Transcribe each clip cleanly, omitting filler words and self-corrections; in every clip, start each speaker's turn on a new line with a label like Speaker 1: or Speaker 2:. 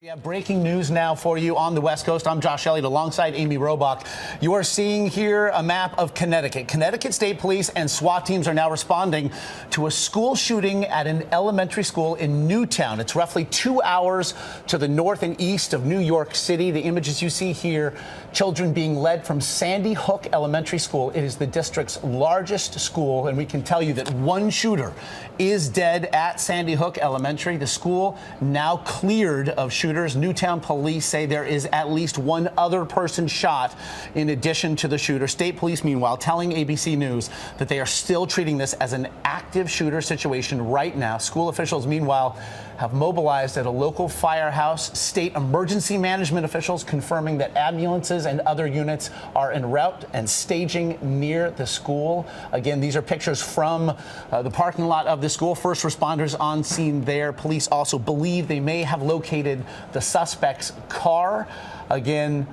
Speaker 1: We have breaking news now for you on the West Coast. I'm Josh Elliott alongside Amy Robach. You are seeing here a map of Connecticut. Connecticut State Police and SWAT teams are now responding to a school shooting at an elementary school in Newtown. It's roughly 2 hours to the north and east of New York City. The images you see here, children being led from Sandy Hook Elementary School. It is the district's largest school, and we can tell you that one shooter is dead at Sandy Hook Elementary. The school now cleared of shooters. Newtown police say there is at least one other person shot in addition to the shooter. State police, meanwhile, telling ABC News that they are still treating this as an active shooter situation right now. School officials, meanwhile, have mobilized at a local firehouse. State emergency management officials confirming that ambulances and other units are en route and staging near the school. Again, these are pictures from the parking lot of the school. First responders on scene there. Police also believe they may have located the suspect's car. Again,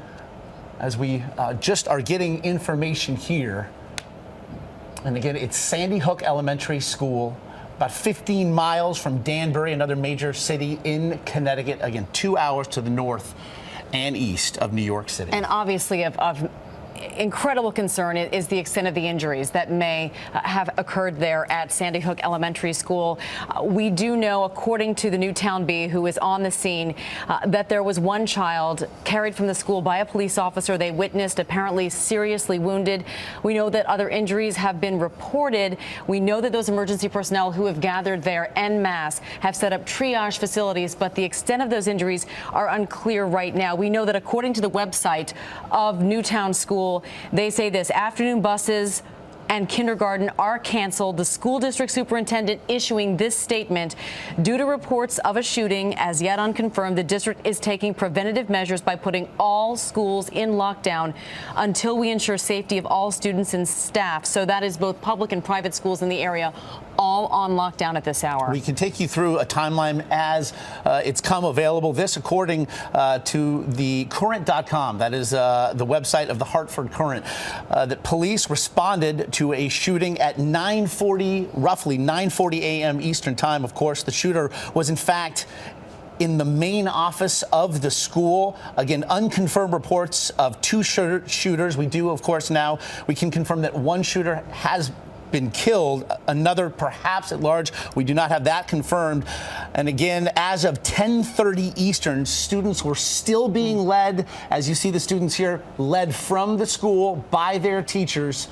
Speaker 1: as we just are getting information here. And again, it's Sandy Hook Elementary School, about 15 miles from Danbury, another major city in Connecticut. Again, 2 hours to the north and east of New York City.
Speaker 2: And obviously of incredible concern is the extent of the injuries that may have occurred there at Sandy Hook Elementary School. We do know, according to the Newtown Bee, who is on the scene, that there was one child carried from the school by a police officer they witnessed, apparently seriously wounded. We know that other injuries have been reported. We know that those emergency personnel who have gathered there en masse have set up triage facilities, but the extent of those injuries are unclear right now. We know that according to the website of Newtown School, they say this: afternoon buses and kindergarten are canceled. The school district superintendent issuing this statement: due to reports of a shooting as yet unconfirmed, the district is taking preventative measures by putting all schools in lockdown until we ensure safety of all students and staff. So that is both public and private schools in the area, all on lockdown at this hour.
Speaker 1: We can take you through a timeline as it's come available. This, according to the Current.com, that is the website of the Hartford Current, that police responded to a shooting at roughly 9:40 a.m. Eastern time. Of course, the shooter was in fact in the main office of the school. Again, unconfirmed reports of two shooters. We do, of course, now we can confirm that one shooter has been killed, another perhaps at large. We do not have that confirmed. And again, as of 10:30 Eastern, students were still being led, as you see the students here, led from the school by their teachers.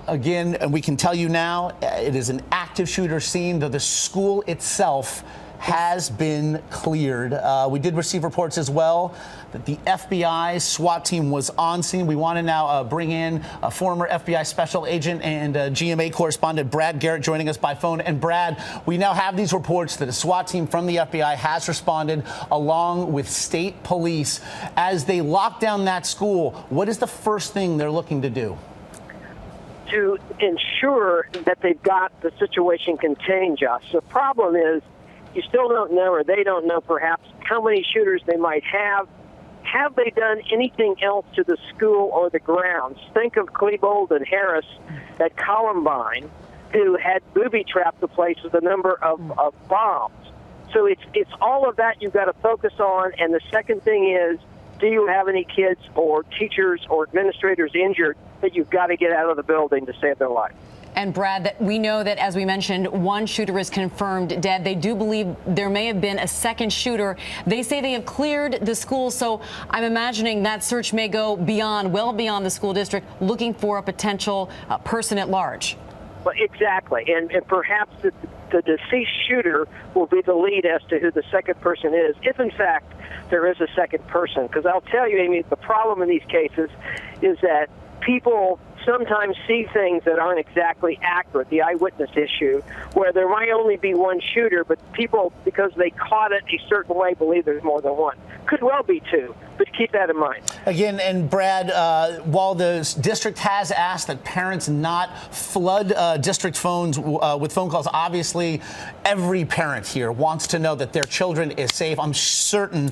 Speaker 1: Again, and we can tell you now, it is an active shooter scene, though the school itself has been cleared. We did receive reports as well that the FBI SWAT team was on scene. We want to now bring in a former FBI special agent and GMA correspondent Brad Garrett joining us by phone. And Brad, we now have these reports that a SWAT team from the FBI has responded along with state police. As they lock down that school, what is the first thing they're looking to do?
Speaker 3: To ensure that they've got the situation contained, Josh. The problem is, you still don't know, or they don't know perhaps, how many shooters they might have. Have they done anything else to the school or the grounds? Think of Klebold and Harris at Columbine, who had booby-trapped the place with a number of bombs. So it's all of that you've got to focus on. And the second thing is, do you have any kids or teachers or administrators injured that you've got to get out of the building to save their life?
Speaker 2: And Brad, that we know that, as we mentioned, one shooter is confirmed dead. They do believe there may have been a second shooter. They say they have cleared the school, so I'm imagining that search may go well beyond the school district, looking for a potential person at large.
Speaker 3: Well, exactly, and perhaps the deceased shooter will be the lead as to who the second person is, if in fact there is a second person. Because I'll tell you, Amy, the problem in these cases is that people sometimes see things that aren't exactly accurate, the eyewitness issue, where there might only be one shooter, but people, because they caught it a certain way, believe there's more than one. Could well be two, but keep that in mind.
Speaker 1: Again, and Brad, while the district has asked that parents not flood district phones with phone calls, obviously every parent here wants to know that their children is safe. I'm certain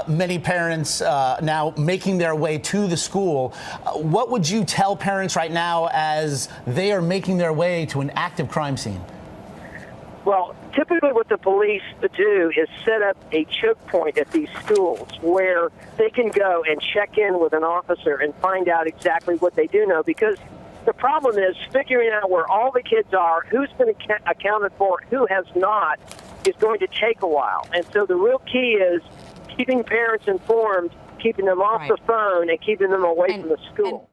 Speaker 1: many parents now making their way to the school. What would you tell parents right now as they are making their way to an active crime scene?
Speaker 3: Well, Typically what the police do is set up a choke point at these schools where they can go and check in with an officer and find out exactly what they do know, because the problem is figuring out where all the kids are, who's been accounted for, who has not, is going to take a while. And so the real key is keeping parents informed, keeping them off the phone, and keeping them away from the school.